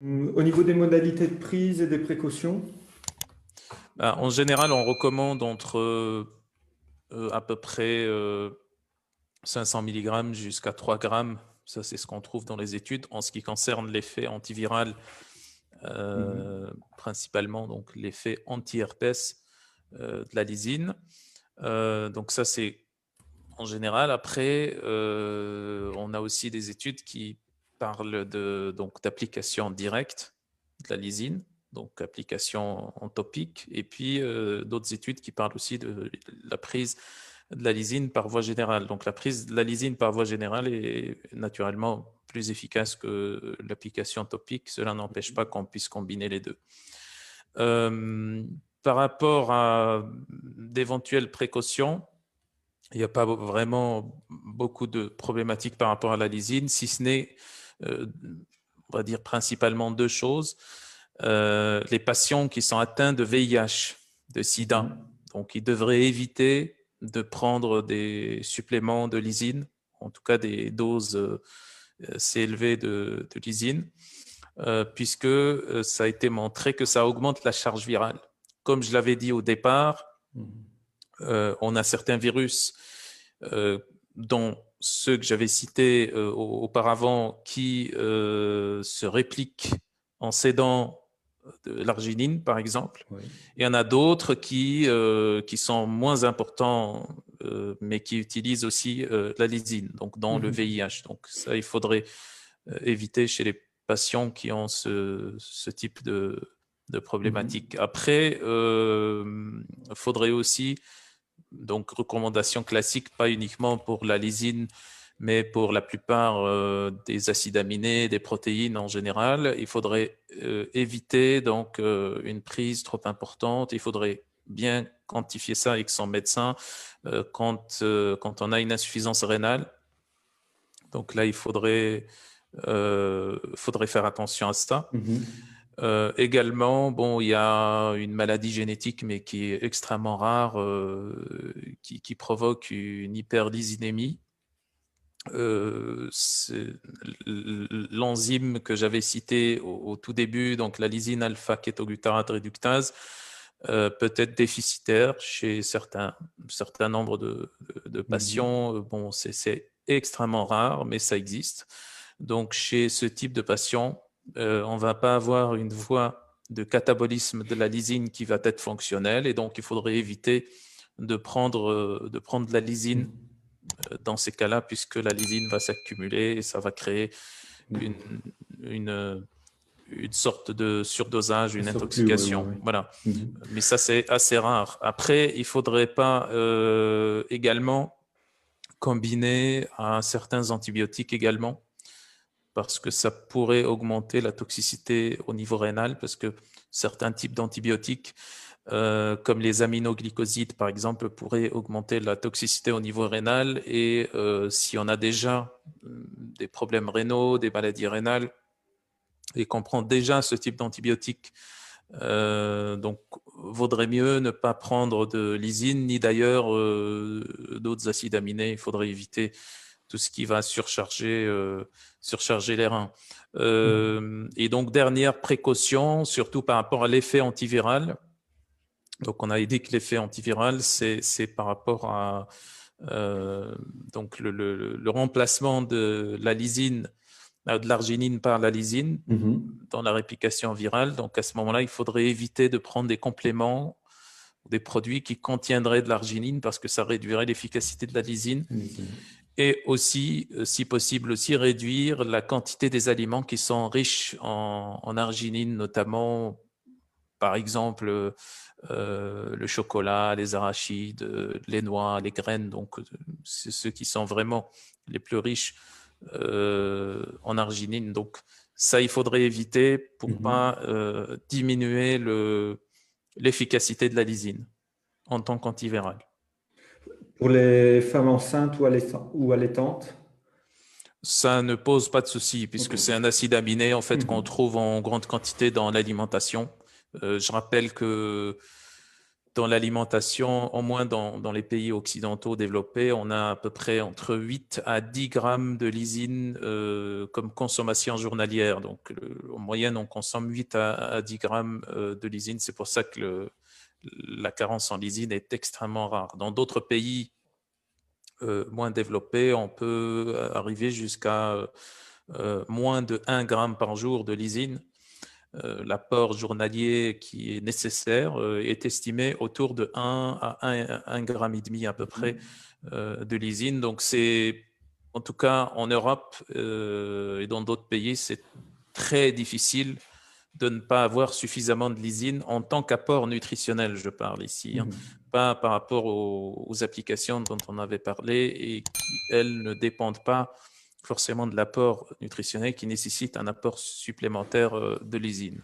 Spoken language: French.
Au niveau des modalités de prise et des précautions? En général, on recommande entre à peu près 500 mg jusqu'à 3 grammes. Ça, c'est ce qu'on trouve dans les études en ce qui concerne l'effet antiviral, Mhm. principalement donc l'effet anti-herpès de la lysine. Donc ça, c'est en général. Après, on a aussi des études qui parlent donc d'application directe de la lysine, donc application en topique, et puis d'autres études qui parlent aussi de la prise de la lysine par voie générale. Donc la prise de la lysine par voie générale est naturellement plus efficace que l'application topique. Cela n'empêche pas qu'on puisse combiner les deux. Euh, Par rapport à d'éventuelles précautions, il n'y a pas vraiment beaucoup de problématiques par rapport à la lysine, si ce n'est, euh, on va dire principalement deux choses. Les patients qui sont atteints de VIH, de SIDA, Mhm. donc ils devraient éviter de prendre des suppléments de lysine, en tout cas des doses assez élevées de lysine, puisque ça a été montré que ça augmente la charge virale. Comme je l'avais dit au départ, Mhm. on a certains virus, dont ceux que j'avais cités auparavant, qui se répliquent en cédant de l'arginine, par exemple. Oui. Il y en a d'autres qui sont moins importants, mais qui utilisent aussi la lysine, donc dans le Mhm. VIH. Donc ça, il faudrait éviter chez les patients qui ont ce type de Mhm. problématique. Après, il faudrait aussi, donc recommandation classique, pas uniquement pour la lysine, mais pour la plupart des acides aminés, des protéines en général, il faudrait éviter donc une prise trop importante. Il faudrait bien quantifier ça avec son médecin quand on a une insuffisance rénale. Donc là, faudrait faire attention à ça. Mhm. Également, bon, il y a une maladie génétique, mais qui est extrêmement rare, qui provoque une hyperlysinémie. C'est l'enzyme que j'avais cité au tout début, donc la lysine alpha-kétoglutarate réductase, peut être déficitaire chez certains nombres de Mhm. patients. Bon, c'est extrêmement rare, mais ça existe. Donc, chez ce type de patient, on ne va pas avoir une voie de catabolisme de la lysine qui va être fonctionnelle, et donc il faudrait éviter de prendre de la lysine Mhm. dans ces cas-là, puisque la lysine va s'accumuler et ça va créer une, une, une sorte de surdosage, Un une surplus, oui, oui, intoxication. oui. Voilà. Mhm. Mais ça, c'est assez rare. Après, il faudrait pas également combiner à certains antibiotiques également, parce que ça pourrait augmenter la toxicité au niveau rénal, parce que certains types d'antibiotiques comme les aminoglycosides, par exemple, pourraient augmenter la toxicité au niveau rénal. Et si on a déjà des problèmes rénaux, des maladies rénales, et qu'on prend déjà ce type d'antibiotiques, donc vaudrait mieux ne pas prendre de lysine, ni d'ailleurs d'autres acides aminés. Il faudrait éviter tout ce qui va surcharger les reins. Mhm. Et donc, dernière précaution, surtout par rapport à l'effet antiviral. Donc, on a dit que l'effet antiviral, c'est par rapport à euh, donc le remplacement de la lysine, de l'arginine par la lysine Mhm. dans la réplication virale. Donc, à ce moment-là, il faudrait éviter de prendre des compléments, des produits qui contiendraient de l'arginine parce que ça réduirait l'efficacité de la lysine. Lysine. Et aussi, si possible, aussi réduire la quantité des aliments qui sont riches en arginine, notamment, par exemple, le chocolat, les arachides, les noix, les graines. Donc, c'est ceux qui sont vraiment les plus riches en arginine. Donc, ça, il faudrait éviter pour Mhm. pas diminuer l'efficacité de la lysine en tant qu'antiviral. Pour les femmes enceintes ou allaitantes? Ça ne pose pas de souci Ok. puisque c'est un acide aminé en fait qu'on Mhm. trouve en grande quantité dans l'alimentation. Je rappelle que dans l'alimentation, au moins dans les pays occidentaux développés, on a à peu près entre 8 à 10 grammes de lysine comme consommation journalière. Donc, en moyenne, on consomme 8 à 10 grammes de lysine. C'est pour ça que la carence en lysine est extrêmement rare. Dans d'autres pays moins développés, on peut arriver jusqu'à moins de 1 gramme par jour de lysine. L'apport journalier qui est nécessaire est estimé autour de 1 à 1,5 gramme à peu près de lysine. Donc, c'est, en tout cas, en Europe et dans d'autres pays, c'est très difficile de ne pas avoir suffisamment de lysine en tant qu'apport nutritionnel, je parle ici, hein, pas par rapport aux applications dont on avait parlé et qui, elles, ne dépendent pas forcément de l'apport nutritionnel qui nécessite un apport supplémentaire de lysine.